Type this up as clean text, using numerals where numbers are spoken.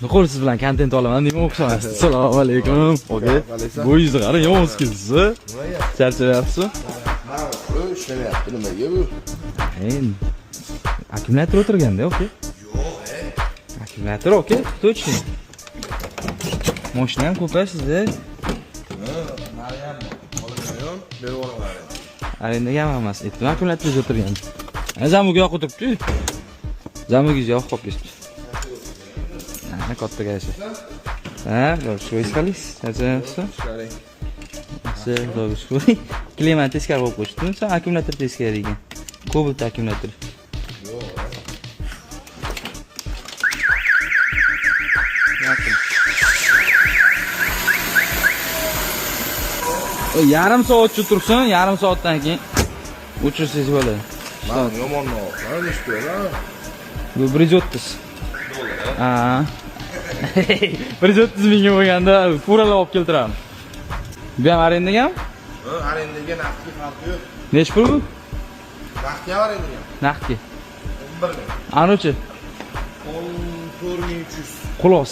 Nuqul siz bilan kontent olaman deyman o'xshamaysiz. Assalomu alaykum. Oke. Bu yuzni qarang, yomon siz. Charchayapsiz? Ha, ishlamayapti nimaga bu? Akkumulyator o'tirganda, oke. Yo'q, Akkumulyator, oke. Точно. Mashina ham ko'p sizda. Maryam, olmayon, berib olaman. Arendaga ham emas. Aytdim, akkumulyatorga o'tirgan. Zamuga yo'q o'tiribdi. Zamugiz yo'q qolib ketibdi. Ha, katta gashi. Ha, sho'y isqalis. Charchayapsiz? Sho'y. Klimat teskari qo'yib qo'yishdim. Sen akkumulyator teskari ekan. Cobalt akkumulyator. Yarim soatcha tursin, yarim soatdan keyin o'chirsangiz bo'ladi. Men yomonni olsam, ishlayman. Bu 130. Ha. 130 mingga bo'lganda furalab olib keltiramiz. Bu ham arendagami? Arendaga naqdga farqi yo'q. Nech pul bu? Naqdga arendaga. Naqdga. 11 ming. Anuchi? 14300. Quloq